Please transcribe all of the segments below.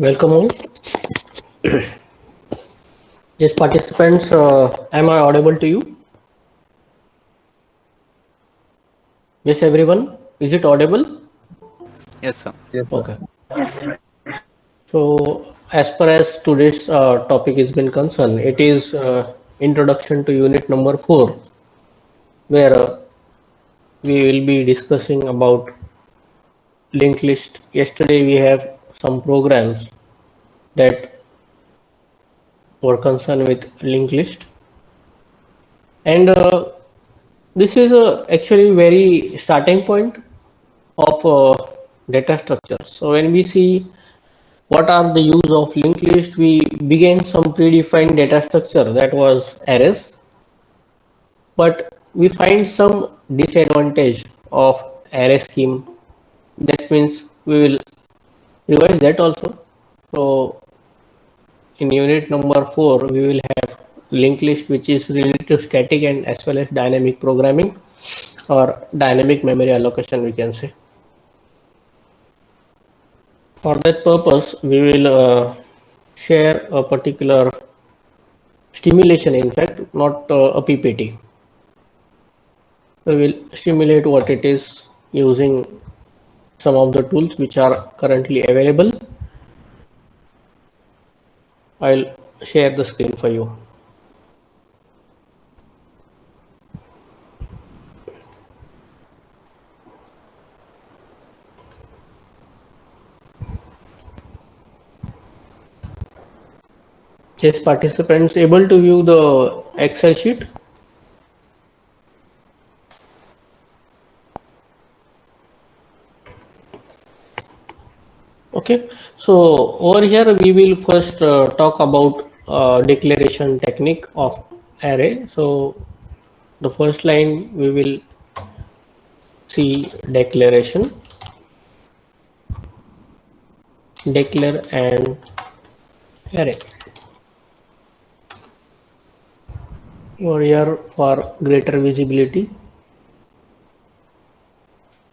Welcome all. Yes, participants, am I audible to you? Yes, everyone. Is it audible? Yes, sir. Yes, sir. Okay. So, as per as today's topic has been concerned, it is introduction to unit number 4, where we will be discussing about linked list. Yesterday, we have some programs that were concerned with linked list, and this is actually very starting point of data structure. So when we see what are the use of linked list, we began some predefined data structure that was arrays, but we find some disadvantage of array scheme. That means we will revise that also. So in unit number 4, we will have linked list, which is related to static and as well as dynamic programming or dynamic memory allocation, we can say. For that purpose, we will share a particular stimulation, in fact, not a PPT. We will simulate what it is using some of the tools which are currently available. I'll share the screen for you. Yes, participants able to view the Excel sheet? Okay, so over here we will first talk about declaration technique of array. So the first line we will see declaration, declare an array. Over here for greater visibility.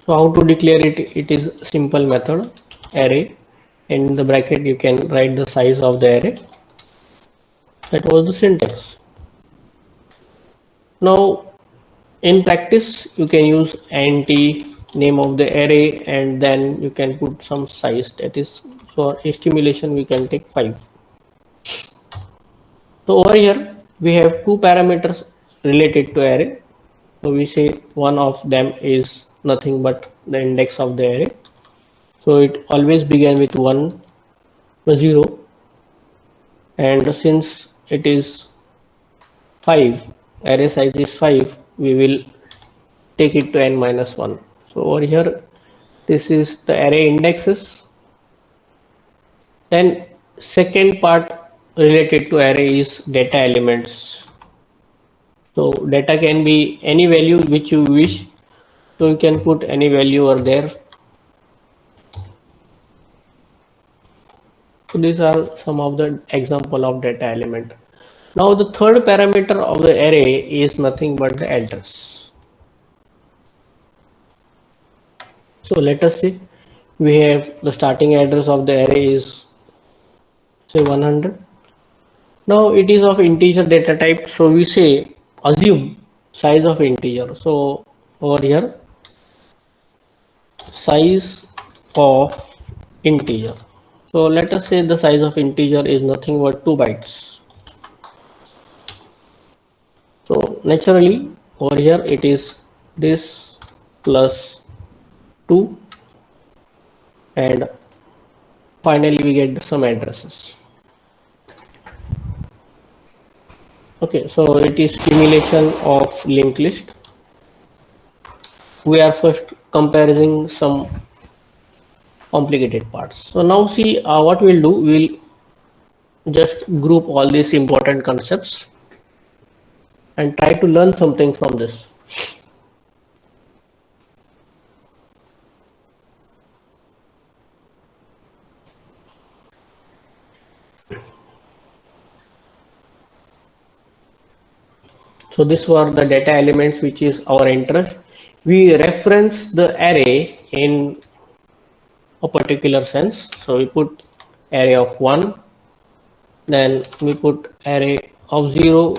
So how to declare it? It is simple method array. In the bracket you can write the size of the array. That was the syntax. Now in practice you can use int name of the array and then you can put some size, that is for estimation we can take 5. So over here we have two parameters related to array. So we say one of them is nothing but the index of the array. So it always began with 1 0, and since it is 5, array size is 5, we will take it to n minus 1. So over here this is the array indexes. Then second part related to array is data elements. So data can be any value which you wish. So you can put any value over there. So these are some of the example of data element. Now the third parameter of the array is nothing but the address. So let us see, we have the starting address of the array is say 100. Now it is of integer data type, so we say assume size of integer. So over here size of integer. So let us say the size of integer is nothing but 2 bytes. So naturally over here it is this plus 2 and finally we get some addresses. Okay, so it is simulation of linked list. We are first comparing some complicated parts. So now see what we'll do, we'll just group all these important concepts and try to learn something from this. So these were the data elements which is our interest. We reference the array in a particular sense. So we put array of 1, then we put array of 0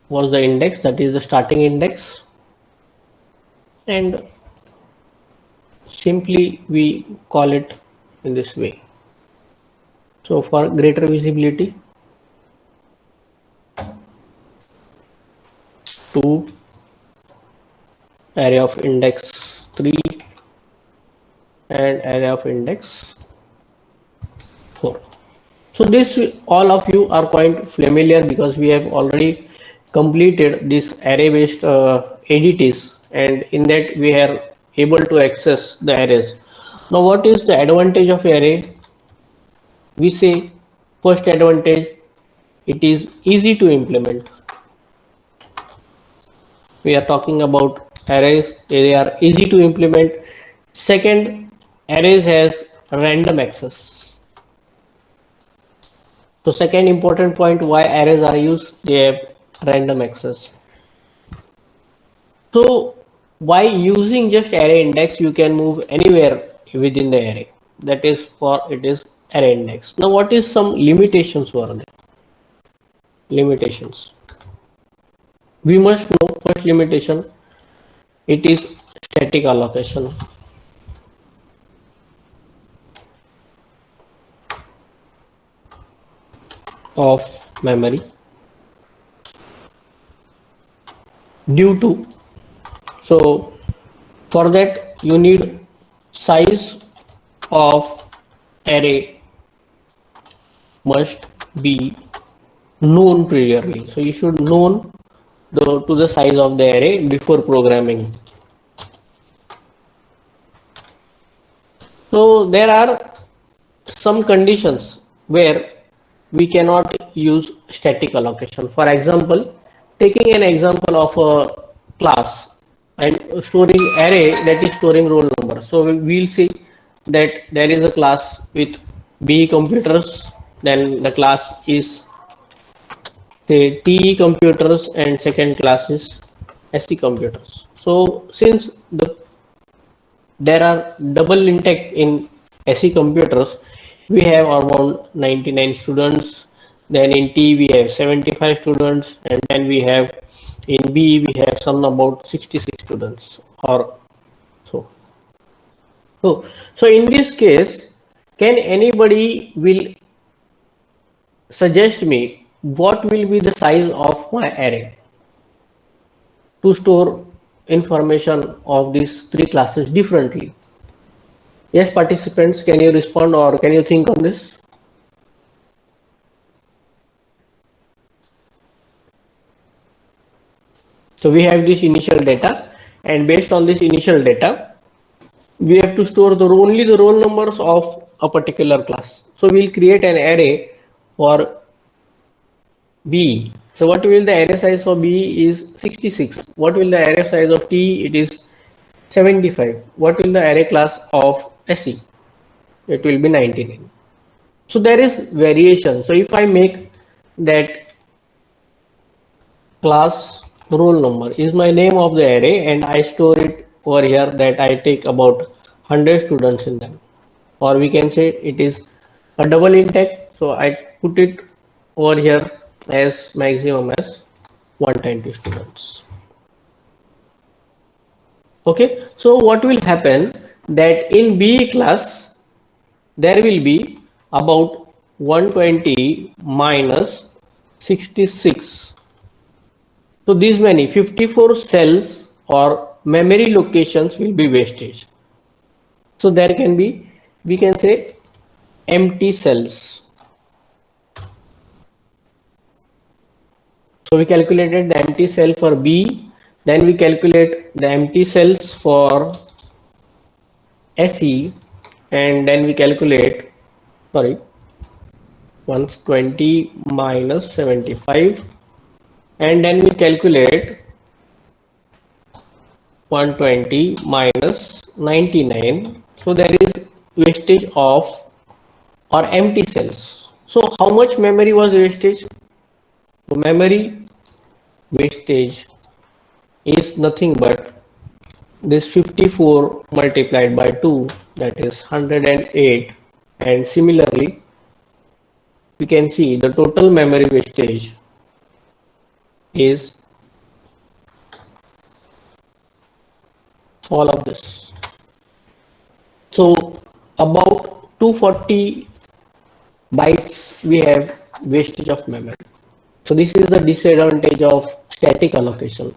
was the index, that is the starting index, and simply we call it in this way. So for greater visibility, 2 array of index 3 and array of index 4. So this all of you are quite familiar because we have already completed this array based ADTs, and in that we are able to access the arrays. Now what is the advantage of array? We say first advantage, it is easy to implement. We are talking about arrays, they are easy to implement. Second, arrays has random access. So second important point why arrays are used, they have random access. So by using just array index, you can move anywhere within the array. That is for it is array index. Now what is some limitations for that? Limitations. We must know first limitation, it is static allocation of memory due to, so for that you need size of array must be known priorly. So you should known to the size of the array before programming. So there are some conditions where we cannot use static allocation. For example, taking an example of a class and storing array that is storing roll number. So we will see that there is a class with B computers, then the class is say T computers, and second class is SC computers. So since there are double intake in SE computers, we have around 99 students. Then in T we have 75 students, and then we have in B we have some about 66 students or so. So in this case, can anybody will suggest me what will be the size of my array to store information of these three classes differently? Yes, participants, can you respond or can you think on this? So we have this initial data, and based on this initial data, we have to store only the roll numbers of a particular class. So we'll create an array for B. So what will the array size for B is 66. What will the array size of T? It is 75. What will the array class of SE? It will be 99. So there is variation. So if I make that class roll number is my name of the array and I store it over here, that I take about 100 students in them, or we can say it is a double intake, so I put it over here as maximum as 120 students. Okay, so what will happen that in B class there will be about 120 minus 66. So these many 54 cells or memory locations will be wastage. So there can be, we can say, empty cells. So we calculated the empty cell for B, then we calculate the empty cells for SE, and then we calculate, sorry, 120 minus 75, and then we calculate 120 minus 99. So there is wastage of or empty cells. So how much memory was wastage? So memory wastage is nothing but this 54 multiplied by 2, that is 108, and similarly we can see the total memory wastage is all of this. So about 240 bytes we have wastage of memory. So this is the disadvantage of static allocation.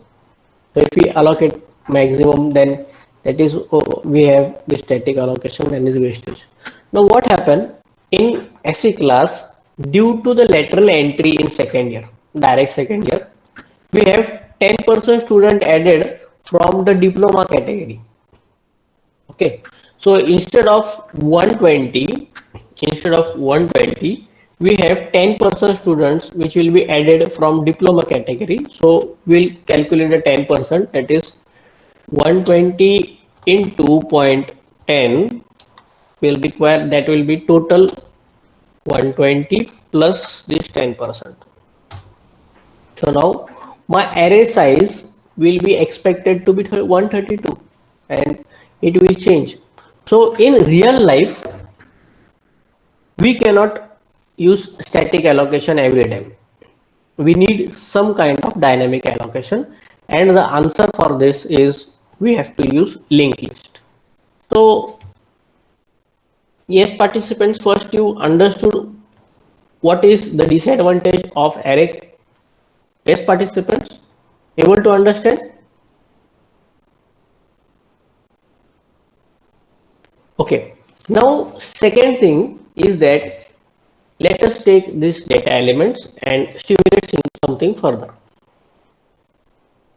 So if we allocate maximum, then that is we have the static allocation, then is wastage. Now what happened in SE class, due to the lateral entry in second year, direct second year, we have 10% student added from the diploma category. Okay, so instead of 120, we have 10% students which will be added from diploma category. So we'll calculate the 10%, that is 120 into 0.10 will require, that will be total 120 plus this 10%. So now my array size will be expected to be 132 and it will change. So in real life, we cannot use static allocation every time. We need some kind of dynamic allocation, and the answer for this is we have to use linked list. So yes, participants, first you understood what is the disadvantage of array? Yes, participants, able to understand? Okay, now second thing is that let us take these data elements and stimulate something further.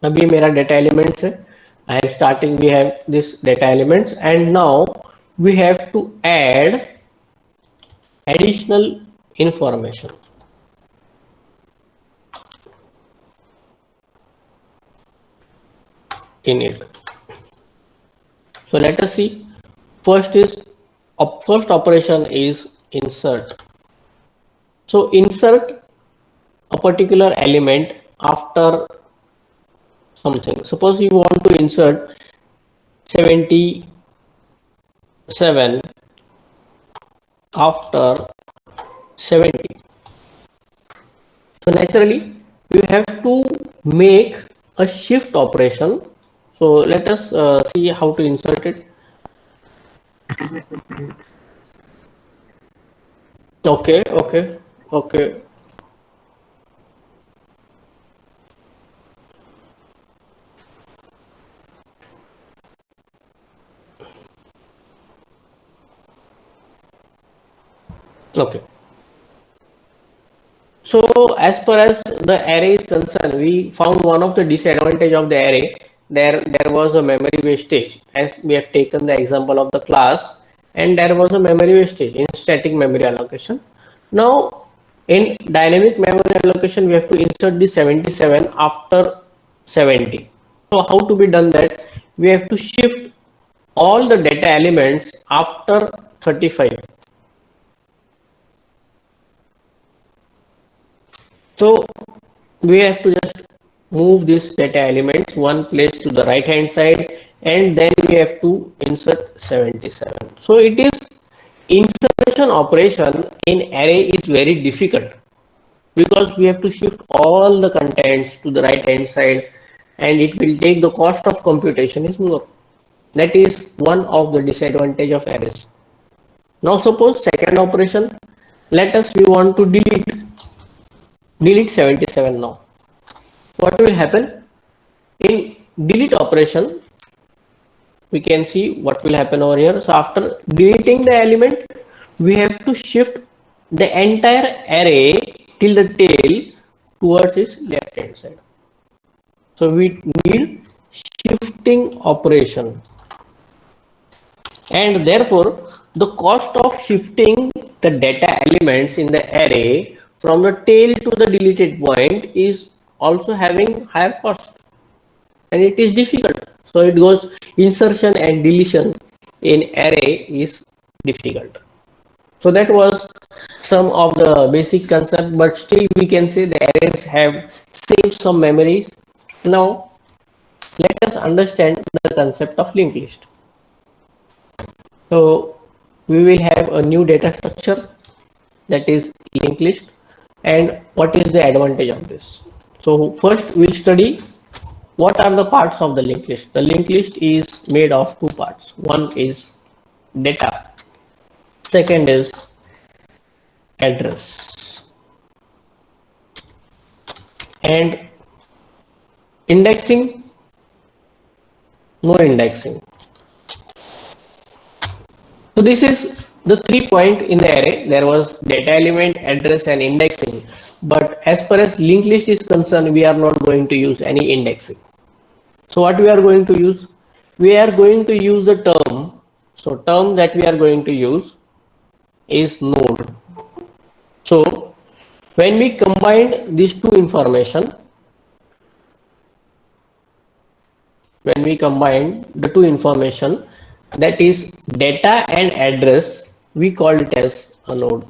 अभी मेरा data elements है. I am starting, we have this data elements and now we have to add additional information in it. So let us see. First operation is insert. So insert a particular element after something. Suppose you want to insert 77 after 70. So naturally you have to make a shift operation. So let us see how to insert it. Okay. Okay. So as far as the array is concerned, we found one of the disadvantage of the array. There was a memory wastage, as we have taken the example of the class, and there was a memory wastage in static memory allocation. Now in dynamic memory allocation, we have to insert the 77 after 70. So how to be done that? We have to shift all the data elements after 35. So we have to just move these data elements one place to the right hand side and then we have to insert 77. So it is insertion operation in array is very difficult because we have to shift all the contents to the right hand side and it will take the cost of computation is more. That is one of the disadvantage of arrays. Now suppose second operation, let us we want to delete 77 now. What will happen? In delete operation, we can see what will happen over here. So after deleting the element, we have to shift the entire array till the tail towards its left hand side. So we need shifting operation. And therefore, the cost of shifting the data elements in the array from the tail to the deleted point is also having higher cost and it is difficult. So it goes insertion and deletion in array is difficult. So that was some of the basic concept, but still we can say the arrays have saved some memories. Now let us understand the concept of linked list. So we will have a new data structure that is linked list and what is the advantage of this. So first we'll study what are the parts of the linked list. The linked list is made of two parts. One is data, second is address, and indexing, no indexing. So this is the 3 point in the array. There was data element, address and indexing. But as far as linked list is concerned, we are not going to use any indexing. So what we are going to use? We are going to use the term. So term that we are going to use is node. So when we combine these two information, that is data and address, we call it as a node.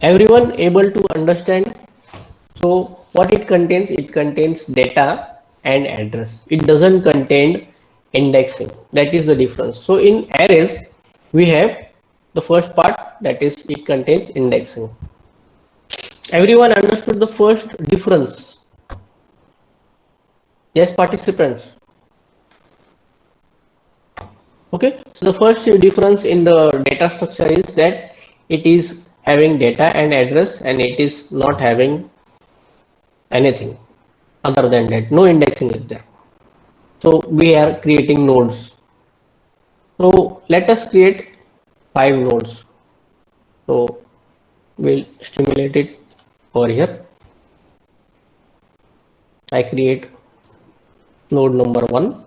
Everyone able to understand? So what it contains? It contains data and address. It doesn't contain indexing. That is the difference. So in arrays, we have the first part, that is it contains indexing. Everyone understood the first difference? Yes, participants. Okay, so the first difference in the data structure is that it is having data and address, and it is not having anything other than that. No indexing is there. So we are creating nodes. So let us create 5 nodes. So we'll stimulate it over here. I create node number 1.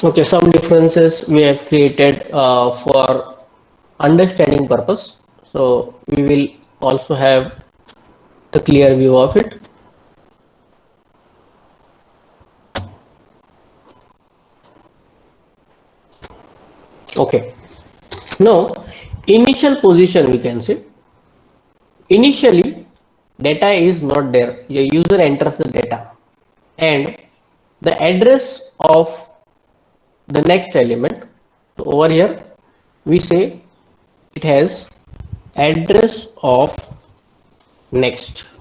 Okay, some differences we have created for understanding purpose. So we will also have the clear view of it. Okay, now initial position, we can say initially data is not there. Your user enters the data and the address of the next element. So over here we say it has address of next.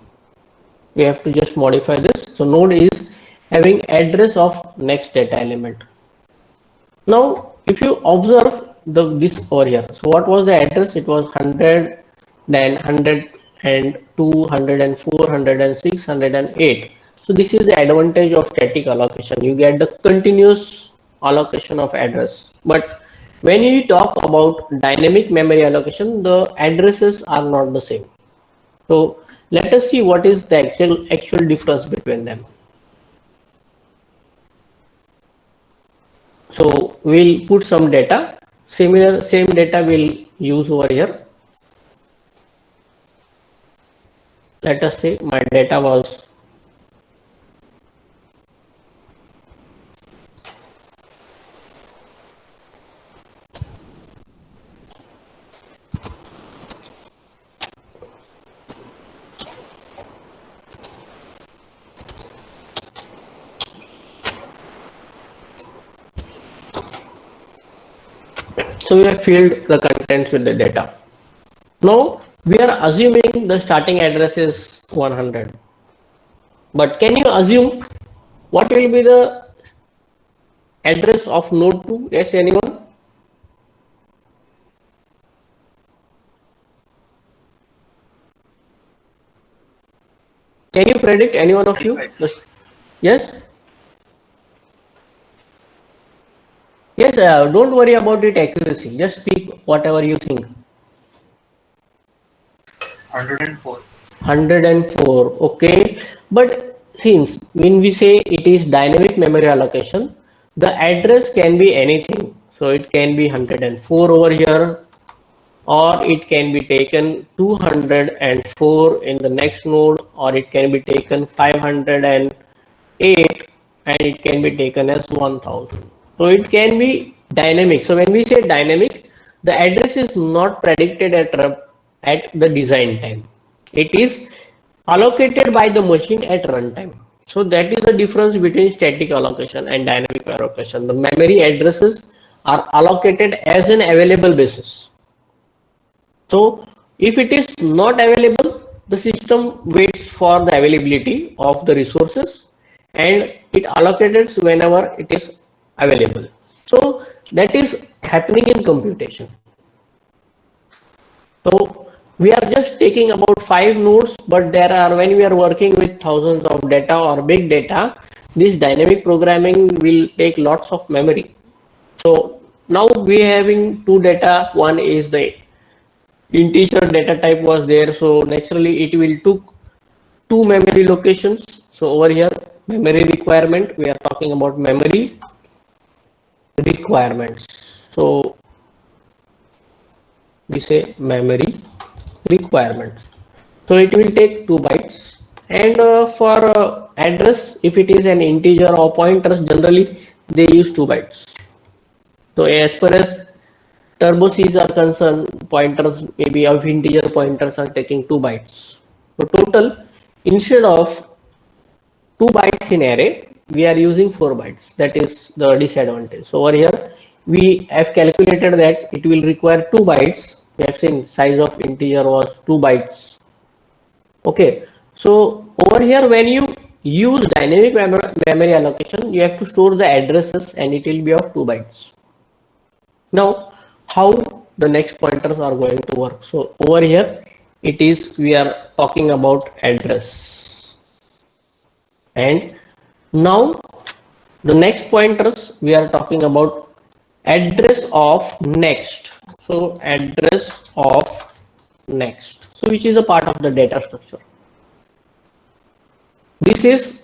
We have to just modify this. So node is having address of next data element. Now if you observe this over here, so what was the address? It was 100, then 100 and 200 and 400 and 608. So this is the advantage of static allocation. You get the continuous allocation of address. But when you talk about dynamic memory allocation, the addresses are not the same. So let us see what is the actual difference between them. So we'll put some data, same data we'll use over here. Let us say my data was so we have filled the contents with the data. Now we are assuming the starting address is 100. But can you assume what will be the address of node 2? Yes, anyone? Can you predict, any one of you? Yes? Yes, don't worry about it accuracy. Just speak whatever you think. 104. 104. Okay. But since when we say it is dynamic memory allocation, the address can be anything. So it can be 104 over here, or it can be taken 204 in the next node, or it can be taken 508, and it can be taken as 1000. So it can be dynamic. So when we say dynamic, the address is not predicted at the design time. It is allocated by the machine at runtime. So that is the difference between static allocation and dynamic allocation. The memory addresses are allocated as an available basis. So if it is not available, the system waits for the availability of the resources and it allocates whenever it is available. So that is happening in computation. So we are just taking about 5 nodes, but there are, when we are working with thousands of data or big data, this dynamic programming will take lots of memory. So now we are having 2 data. One is the integer data type was there, so naturally it will took 2 memory locations. So over here memory requirement, we are talking about memory requirements. So we say memory requirements, so it will take 2 bytes, and for address, if it is an integer or pointers, generally they use 2 bytes. So as far as turbo Cs are concerned, pointers maybe of integer pointers are taking 2 bytes. So total, instead of 2 bytes in array, we are using 4 bytes. That is the disadvantage. So over here, we have calculated that it will require 2 bytes. We have seen size of integer was 2 bytes. Okay. So over here, when you use dynamic memory allocation, you have to store the addresses and it will be of 2 bytes. Now, how the next pointers are going to work? So over here, it is we are talking about address, and now the next pointers we are talking about address of next. So address of next, so which is a part of the data structure. This is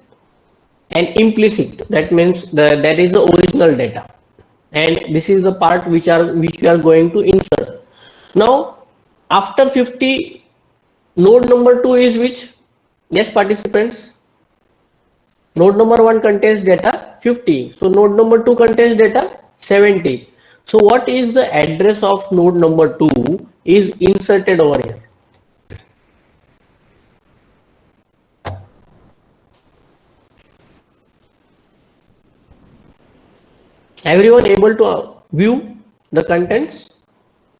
an implicit, that means that is the original data, and this is the part which we are going to insert. Now after 50, node number 2 is which? Yes, participants. Node number 1 contains data 50. So node number 2 contains data 70. So what is the address of node number 2 is inserted over here. Everyone able to view the contents?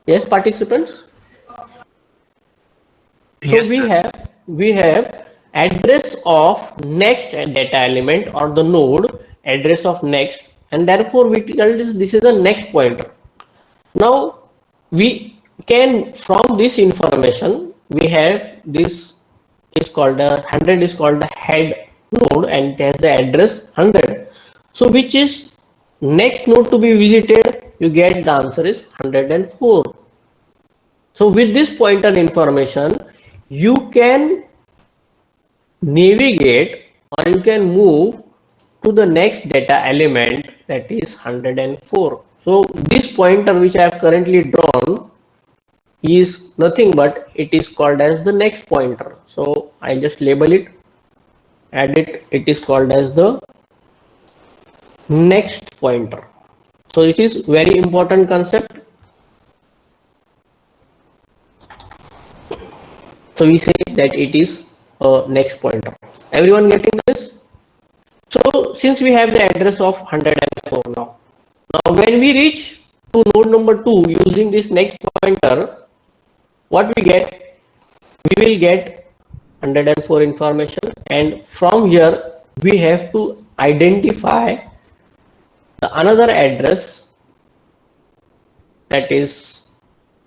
Yes, participants. So Yes, sir. we have address of next data element or the node address of next, and therefore we tell this is a next pointer. Now we can, from this information, we have this is called a 100 is called the head node and it has the address 100. So which is next node to be visited? You get the answer is 104. So with this pointer information, you can navigate or you can move to the next data element, that is 104. So this pointer which I have currently drawn is nothing but it is called as the next pointer. So I'll just label it, add it, it is called as the next pointer. So it is very important concept. So we say that it is a next pointer. Everyone getting this? So since we have the address of 104 now, when we reach to node number 2 using this next pointer, what we get? We will get 104 information, and from here we have to identify the another address, that is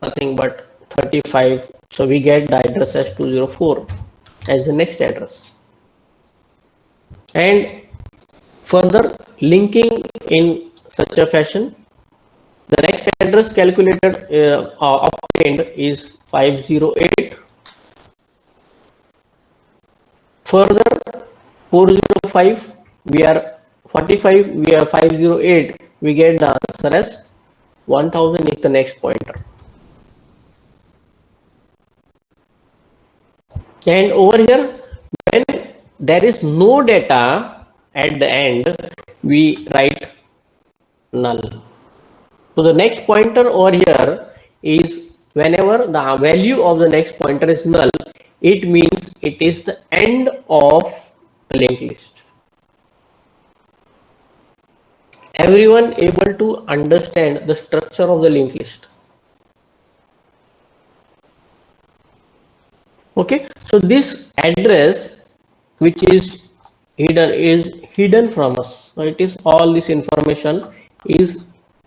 nothing but 35. So we get the address as 204 as the next address, and further linking in such a fashion, the next address calculated obtained is 508. Further 405, we are 45, we are 508, we get the answer as 1000 is the next pointer. And over here, when there is no data at the end, we write null. So the next pointer over here is whenever the value of the next pointer is null, it means it is the end of the linked list. Everyone able to understand the structure of the linked list? Okay, so this address which is hidden from us. So it is all this information is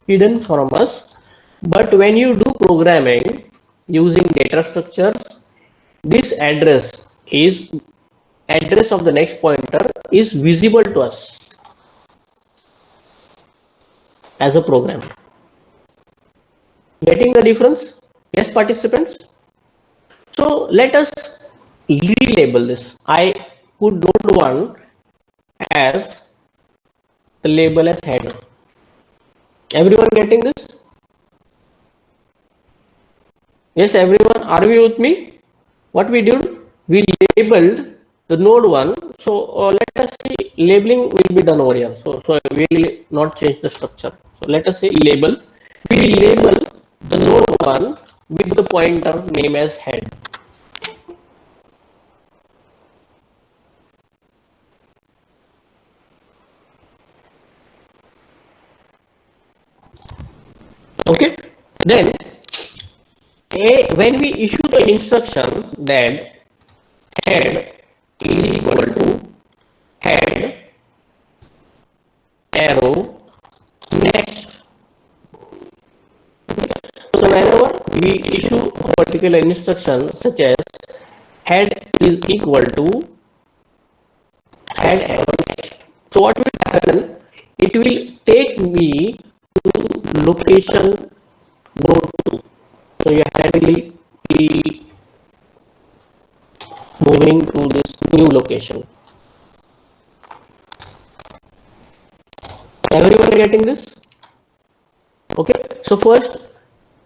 hidden from us, but when you do programming using data structures, this address of the next pointer is visible to us as a programmer. Getting the difference? Yes, participants. So let us relabel this. I put node 1 as the label as header. Everyone getting this? Yes, everyone, are we with me? What we did, we labeled the node 1. So let us see, labeling will be done over here. So we will not change the structure. So let us say label. We label the node 1 with the pointer name as head. Okay, then when we issue the instruction that head is equal to head arrow next. So whenever we issue a particular instruction such as head is equal to head arrow next. So what will happen? It will take me to location node 2. So your head will be moving to this new location. Everyone getting this? Okay, so first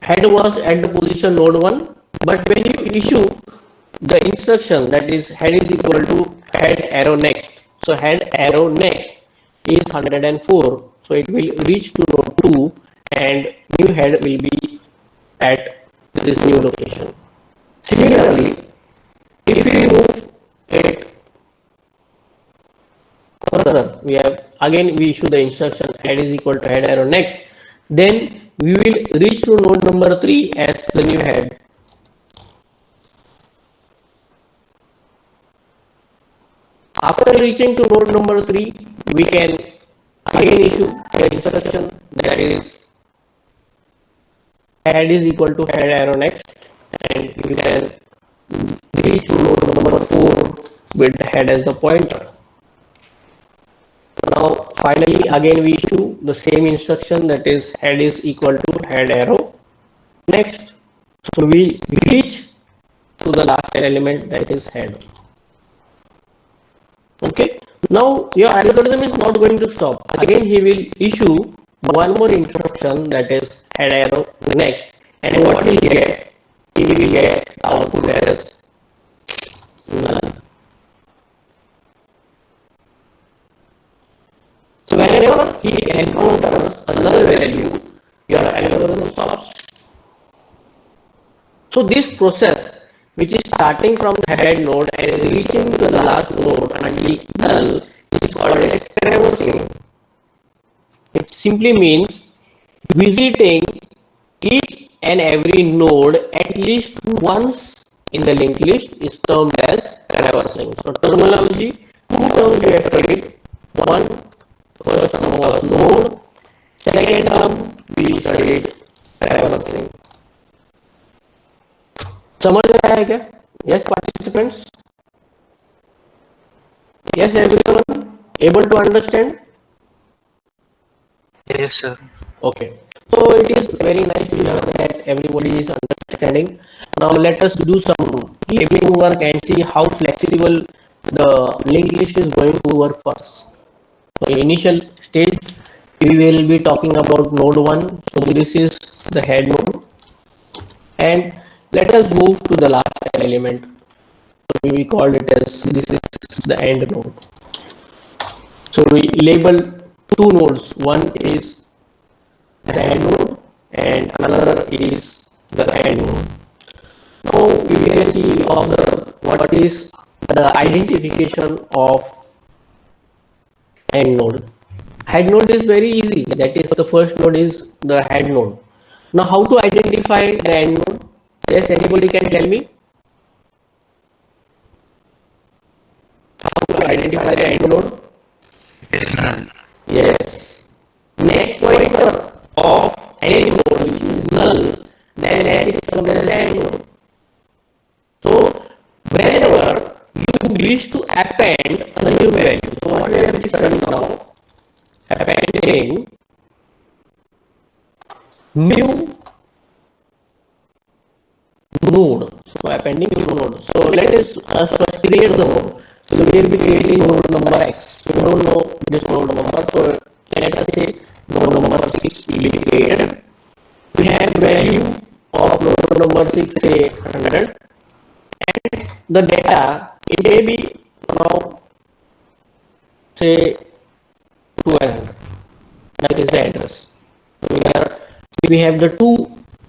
head was at the position node 1, but when you issue the instruction that is head is equal to head arrow next, so head arrow next is 104, so it will reach to node 2 and new head will be at this new location. Similarly, if we move it further, we issue the instruction head is equal to head arrow next, then we will reach to node number 3 as the new head. After reaching to node number 3, we can again issue the instruction that is head is equal to head arrow next, and we can reach to node number 4 with head as the pointer. Now finally again we issue the same instruction that is head is equal to head arrow next. So we reach to the last element that is head. Okay, now your algorithm is not going to stop. Again he will issue one more instruction that is head arrow next, and what will get? He will get output as null. So whenever he encounters another value, your algorithm stops. So this process, which is starting from the head node and reaching to the last node until null, is called as traversing. It simply means visiting each and every node at least once in the linked list is termed as traversing. So terminology, two terms we have studied. One, first term was node, second term we studied traversing. समझ में आया क्या? Yes, participants. Yes, everyone able to understand? Yes, sir. Okay. So it is very nice to know that everybody is understanding. Now let us do some labeling work and see how flexible the linked list is going to work for us. So initial stage, we will be talking about node 1. So this is the head node. And let us move to the last element. So we called it as this is the end node. So we label two nodes. One is the head node and another is the end node. Now we can see observe what is the identification of end node. Head node is very easy. That is, the first node is the head node. Now how to identify the end node? Yes, anybody can tell me? How to identify the end node? It's null. Yes. Next pointer of any node which is null, then that is termed as end node. So whenever you wish to append a new value, so what we have studied now? Appending new node. So appending new node. So let us first create the node. So we will be creating node number x. So we don't know this node number. So let us say node number 6 will be created. We have value of node number 6 say 100, and the data it may be now say 1200. That is the address. we have the two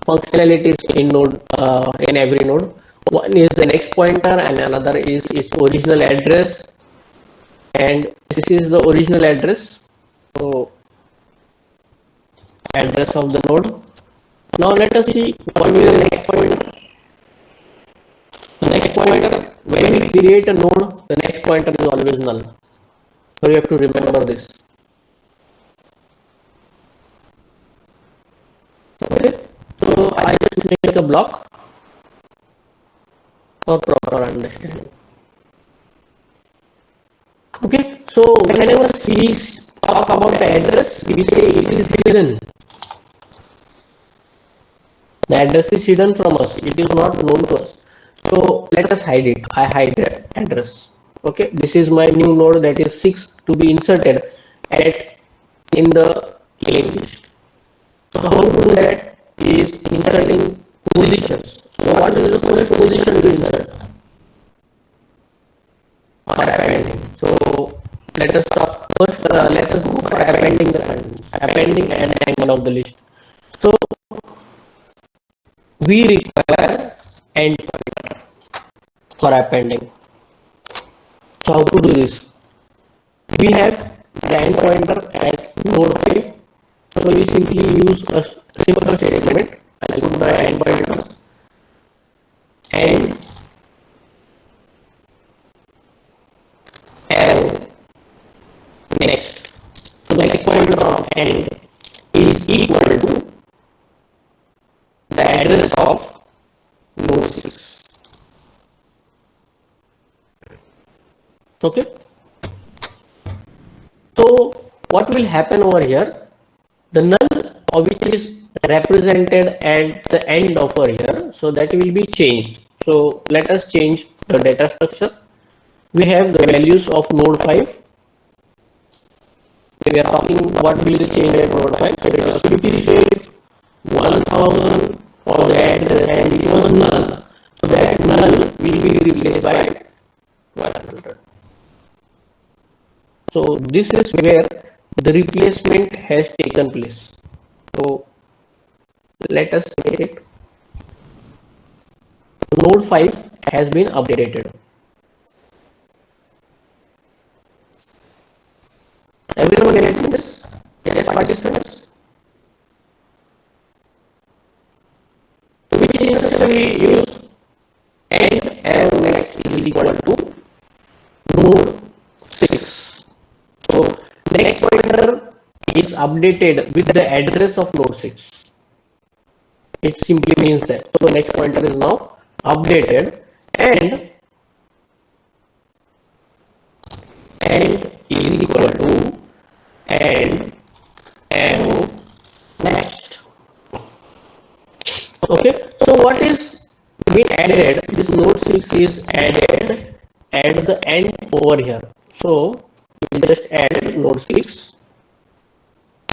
functionalities in node in every node. One is the next pointer and another is its original address, and this is the original address. So address of the node. Now let us see what will be the next pointer. The next pointer, when we create a node, the next pointer is always null. So you have to remember this. Okay, so I just make a block for proper understanding. Okay, so whenever we talk about the address, we say it is hidden. The address is hidden from us. It is not known to us. So let us hide it. I hide the address. Okay, this is my new node, that is 6 to be inserted in the linked list. So how to do that is inserting positions. So what is the first position to insert? Or appending. So let us talk first. Let us go for appending and angle of the list. So we require end pointer for appending. So how to do this? We have the end pointer at node 5. So we simply use a simple statement. I'll put the end pointers and arrow next. So the next pointer of end is equal to the address of node 6. Okay. So what will happen over here? The null which is represented at the end of over here, so that will be changed. So let us change the data structure. We have the values of node 5. We are talking what will be changed at node 5. So it was 56, 1000 for the address, and it was null. So that null will be replaced by 100. So this is where the replacement has taken place. So let us get it. Node 5 has been updated. Everyone getting this? Yes, participants. So which instruction we use? And arrow next is equal to node 6. So next pointer is updated with the address of node 6. It simply means that. So next pointer is now updated and is equal to and arrow next. Okay, so what is being added? This node 6 is added at the end over here. So we just add node 6,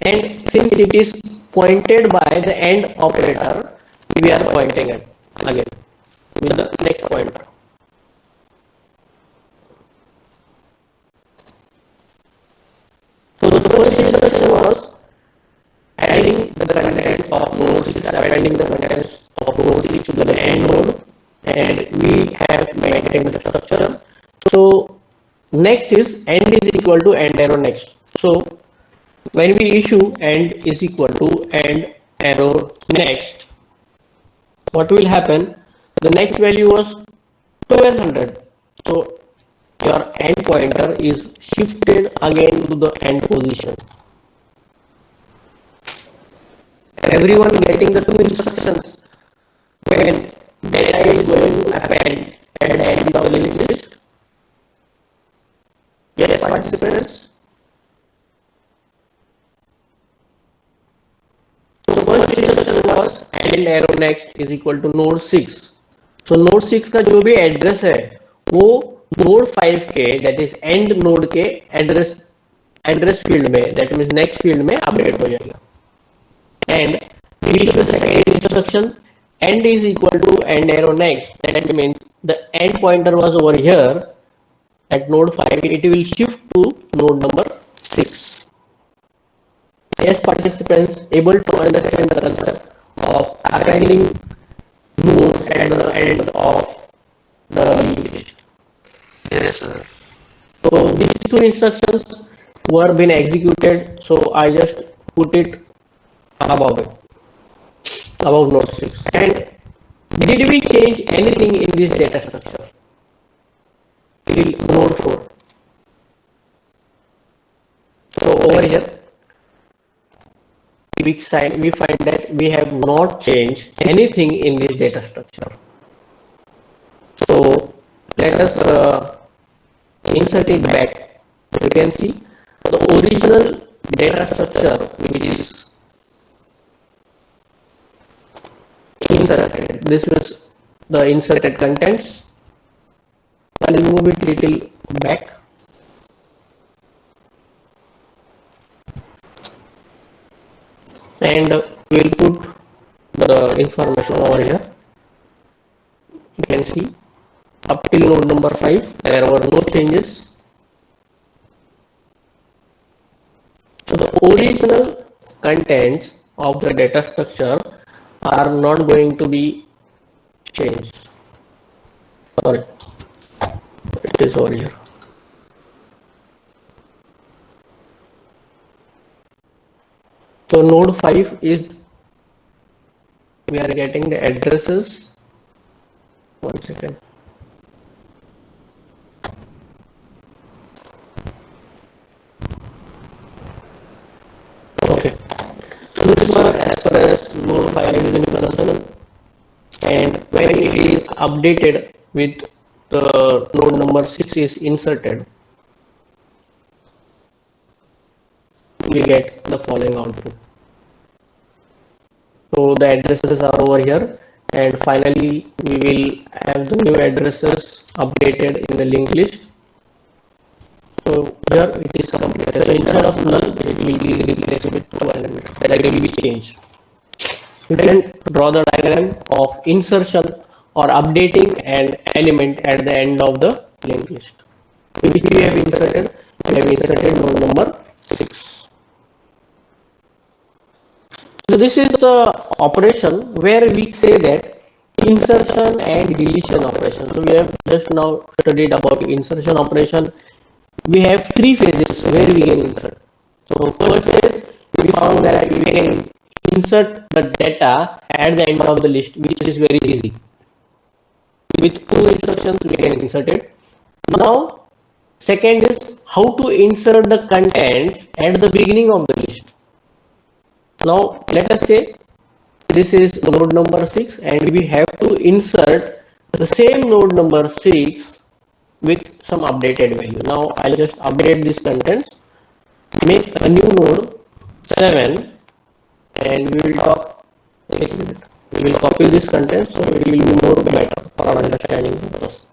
and since it is pointed by the end operator, we are pointing it again with the next pointer. So the first instruction was adding the contents of node 6, appending the contents of node 6 to the end node, and we have maintained the structure. So next is end is equal to end arrow next. So when we issue end is equal to end arrow next, what will happen? The next value was 1200. So your end pointer is shifted again to the end position. Everyone getting the two instructions when data is going to append at the end of the linked list? Yes, participants? So first instruction was end arrow next is equal to node 6. So node 6 का जो भी address है वो node 5 के that is and node के address field में that means next field में update हो जाएगा. And the second instruction end is equal to end arrow next, that means the end pointer was over here at node 5, it will shift to node number 6. Yes, participants able to understand the concept of appending nodes at the end of the linked list. Yes, sir. So these two instructions were being executed. So I just put it above it, above node 6. And did we change anything in this data structure till node 4? So over here we find that we have not changed anything in this data structure. So let us insert it back. You can see the original data structure which is inserted. This is the inserted contents. I'll move it little back. And we'll put the information over here. You can see up till node number 5 there were no changes. So the original contents of the data structure are not going to be changed. Sorry, it is over here. So node 5 is, we are getting the addresses. One second. Okay. So this is as far as node 5 is concerned. And when it is updated with the node number 6 is inserted, we get the following output. So the addresses are over here, and finally we will have the new addresses updated in the linked list. So here it is completed. So instead of null, it will be replaced with 2 elements. That will be changed. You can draw the diagram of insertion or updating an element at the end of the linked list. Which we have inserted node number 6. So this is the operation where we say that insertion and deletion operation. So we have just now studied about insertion operation. We have 3 phases where we can insert. So first phase, we found that we can insert the data at the end of the list, which is very easy. With 2 instructions we can insert it. Now second is how to insert the contents at the beginning of the list. Now let us say this is node number 6 and we have to insert the same node number 6 with some updated value. Now I'll just update these contents, make a new node 7, and we will talk. We will copy this content so it will be more better for our understanding purpose.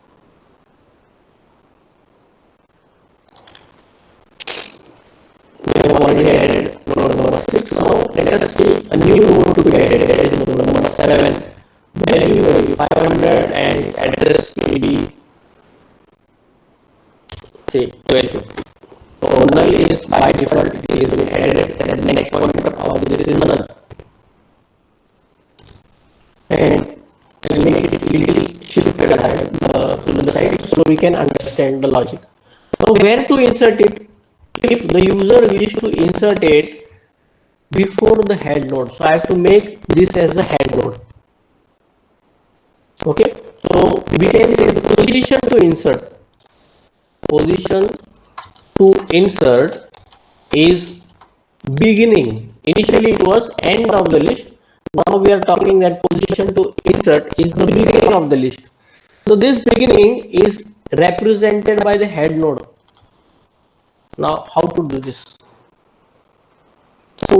We have already added node number 6. Now let us see a new node to be added. That is node number 7. Value will be 500 and address will be say 1250. So null is by default it is added at the next pointer of this is null. And we'll make it little shifted ahead to the side so we can understand the logic. Now where to insert it? If the user wishes to insert it before the head node, so I have to make this as the head node. Okay, so we can say the position to insert. Position to insert is beginning. Initially it was end of the list. Now we are talking that position to insert is the beginning of the list. So this beginning is represented by the head node. Now how to do this? So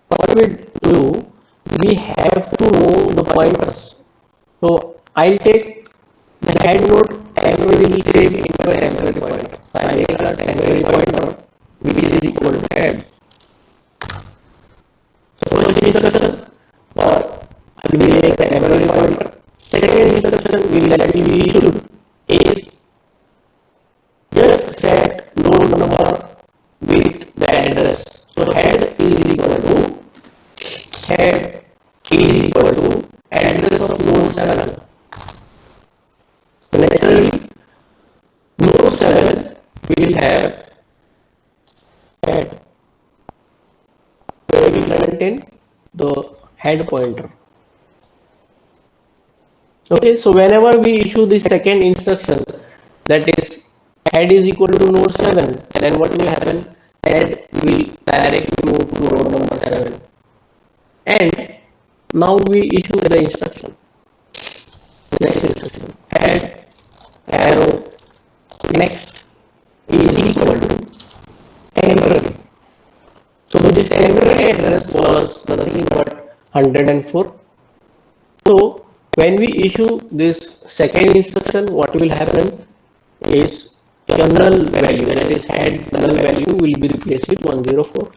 what we do, we have to know the pointers. So I'll take the head node temporarily saved into a temporary pointer. So I'll make a temporary pointer which is equal to head. So first instruction, or I will make a temporary pointer. Second instruction will be issued is just set node number with the address. So head is 7. So naturally, node 7 will have head, where we contain the head pointer. Okay, so whenever we issue the second instruction, that is head is equal to node 7, then what will happen? Head will directly move to node number 7. And now we issue the instruction. Next instruction, head arrow next is equal to temporary. So this temporary address was nothing but 104. So when we issue this second instruction, what will happen is your null value, that is head null value, will be replaced with 104.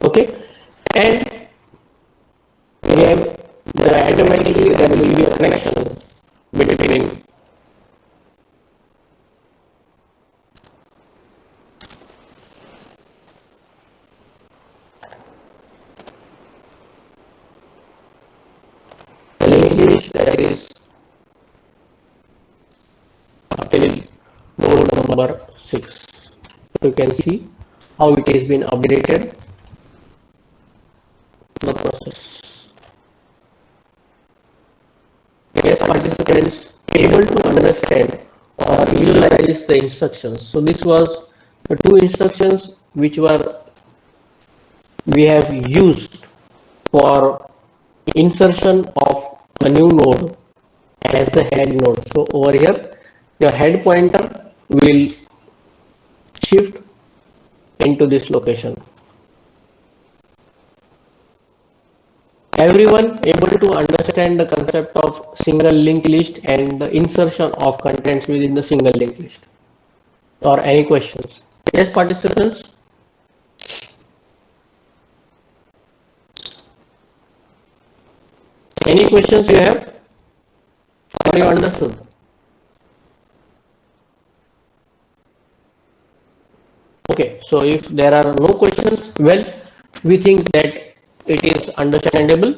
Okay, and we have automatically there will be a connection between the linkage, that is till node number 6. You can see how it has been updated, the process. Yes, participants able to understand or visualize the instructions. So this was the two instructions which we have used for insertion of a new node as the head node. So over here, your head pointer will shift into this location. Everyone able to understand the concept of single linked list and the insertion of contents within the single linked list? Or any questions? Yes, participants? Any questions you have? Or you understood? Okay, so if there are no questions, well, we think that it is understandable.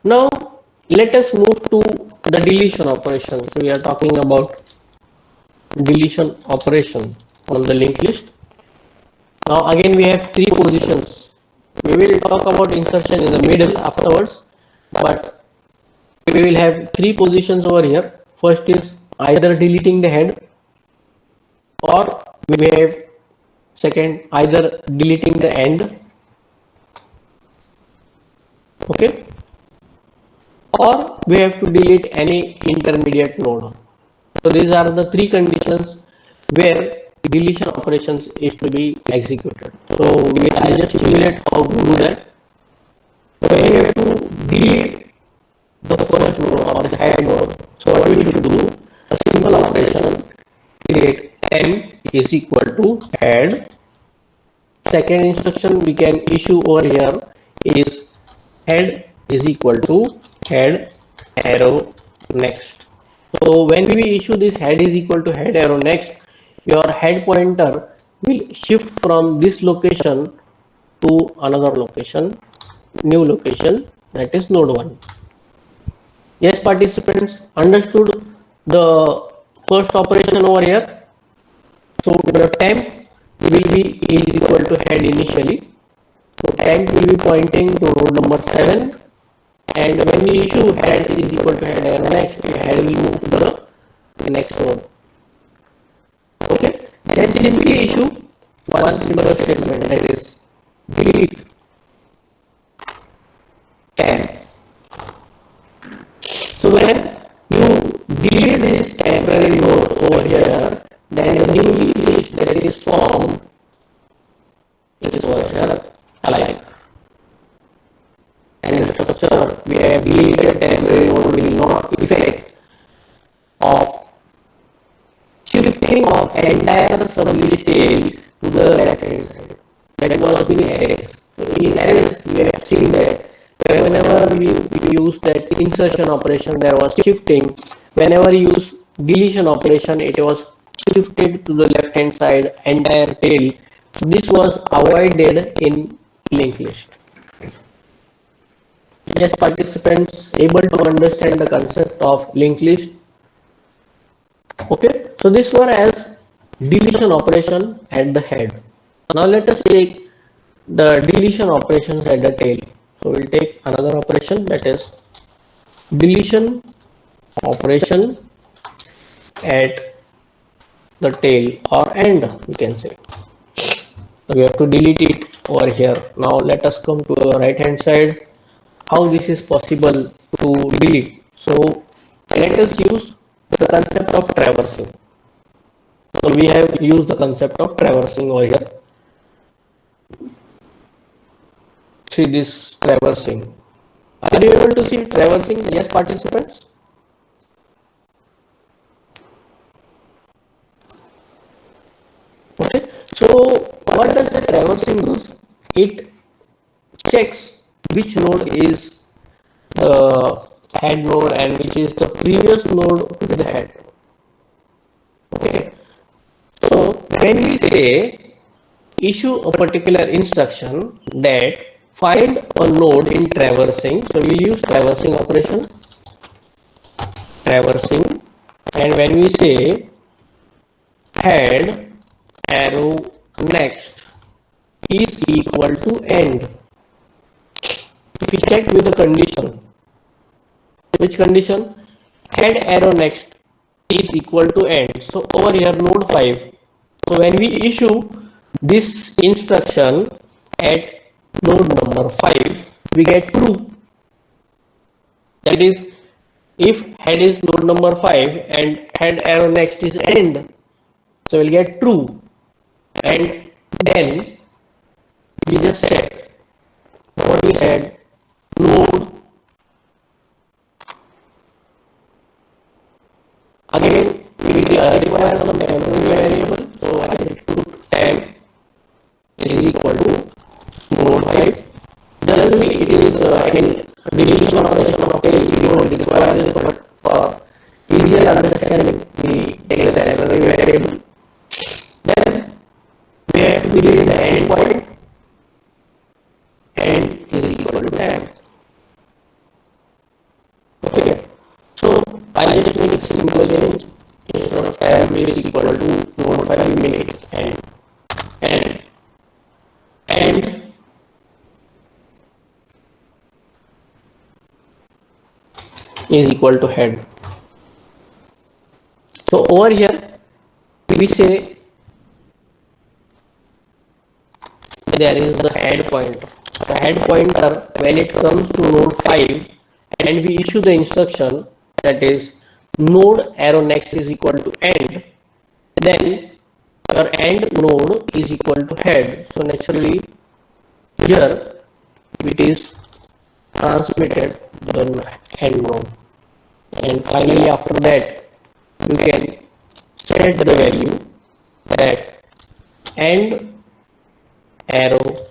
Now, let us move to the deletion operation. So we are talking about deletion operation on the linked list. Now again we have three positions. We will talk about insertion in the middle afterwards, but we will have three positions over here. First is either deleting the head, or we have second either deleting the end, okay, or we have to delete any intermediate node. So these are the three conditions where deletion operations is to be executed. So I'll just simulate how to do that. So when you have to delete the first node or the head node, so what we should do? A simple operation, create m is equal to head. Second instruction we can issue over here is head is equal to head arrow next. So when we issue this head is equal to head arrow next, your head pointer will shift from this location to another location, new location, that is node 1. Yes, participants, understood the first operation over here? So the temp will be is equal to head initially. So temp will be pointing to node number 7, and when we issue head is equal to head arrow next, head will move to the next node. Okay, then simply issue one simple statement, that is delete temp. So when you delete this temporary node over here, then a new list that is formed is over here alike. And in the structure, we have deleted temporary node will not effect of shifting of entire sublist tail to the left hand side. That was in arrays. So in arrays, we have seen that whenever we use that insertion operation, there was shifting. Whenever you use deletion operation, it was shifted to the left hand side entire tail. This was avoided in linked list. Yes, participants able to understand the concept of linked list. Okay, so this one has deletion operation at the head. Now let us take the deletion operations at the tail. So we'll take another operation, that is deletion operation at the tail or end, we can say. So we have to delete it over here. Now let us come to the right hand side, how this is possible to delete. So let us use the concept of traversing. So we have used the concept of traversing over here. See this traversing. Are you able to see traversing? Yes, participants? Okay. So what does the traversing do? It checks which node is the head node and which is the previous node to the head. Okay. So when we say issue a particular instruction that find a node in traversing, so we use traversing operation, traversing, and when we say head arrow next is equal to end, if we check with the condition, which condition? Head arrow next is equal to end. So over here node 5. So when we issue this instruction at node number 5, we get true. That is, if head is node number 5 and head arrow next is end, so we'll get true. And then we just set what we said, node. Again, we require some temporary variable, so I will put temp is equal to node 5. Generally, it is in deletion operation of tail, we don't require this, but for easier understanding, we take the temporary variable. Then we have to delete the endpoint, and is equal to temp. Okay, so I just make simple change. Instead of temp is equal to node 5, we make it and is equal to head. So over here we say there is the head pointer. The head pointer, when it comes to node 5 and we issue the instruction that is node arrow next is equal to end, then your end node is equal to head. So naturally here it is transmitted to the end node, and finally after that you can set the value that end arrow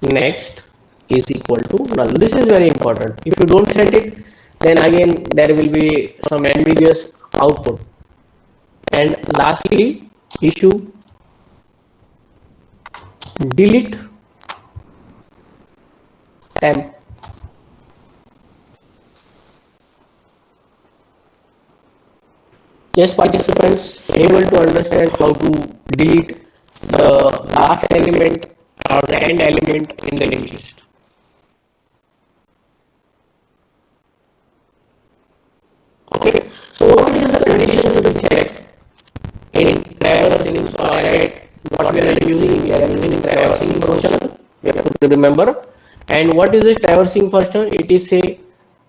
next is equal to null. This is very important. If you don't set it, then again there will be some ambiguous output. And lastly, issue delete temp. Yes, participants able to understand how to delete the last element or the end element in the linked list. Okay, so what is the condition to be checked in traversing? So what we are using traversing function. We have to remember. And what is the traversing function? It is say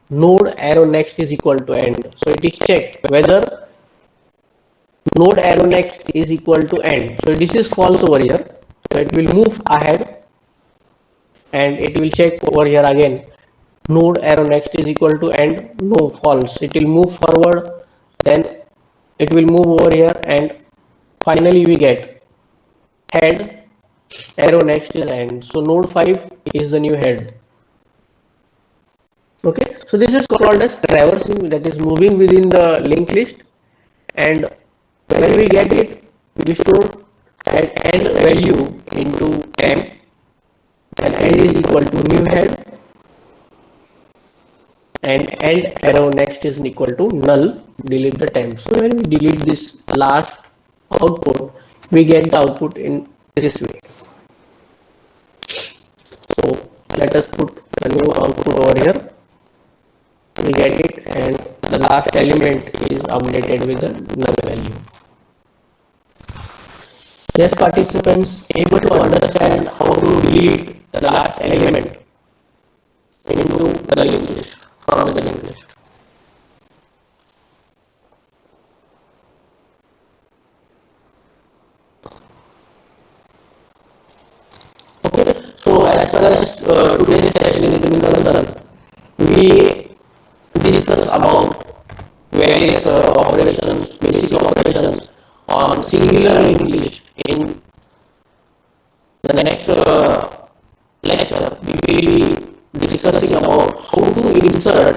node arrow next is equal to end. So it is checked whether node arrow next is equal to end. So this is false over here. So it will move ahead and it will check over here again. Node arrow next is equal to end. No, false. It will move forward. Then it will move over here and finally we get head arrow next is end. So node 5 is the new head. Okay. So this is called as traversing, that is moving within the linked list, and when we get it, we store an end value into temp, and end is equal to new head, and end arrow next is equal to null, delete the temp. So when we delete this last output, we get the output in this way. So let us put a new output over here. We get it, and the last element is updated with the null value. Yes, participants able to understand how to delete the last element into the linked list from the linked list. Okay, so as far as today's session is concerned, we discuss about various operations, basic operations on singular linked list. In the next lecture, we will be discussing about how to insert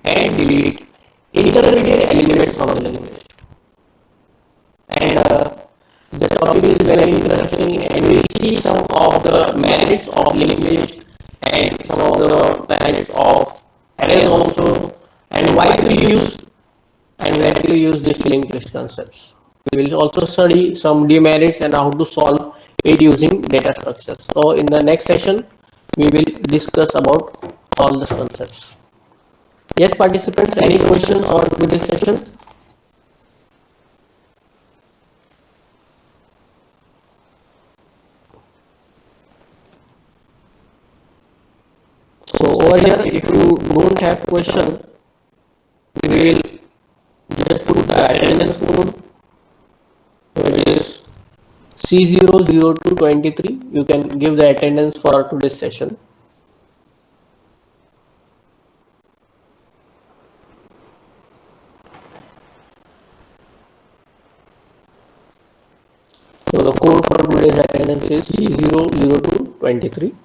and delete intermediate elements from the linked list. And the topic is very interesting, and we see some of the merits of linked list and some of the merits of arrays also, and why to use and where to use these linked list concepts. We will also study some demerits and how to solve it using data structures. So in the next session, we will discuss about all the concepts. Yes, participants, any questions on with this session? So over here, if you don't have question, we will just put the attendance code, which is C00223. You can give the attendance for today's session. So the code for today's attendance is C00223.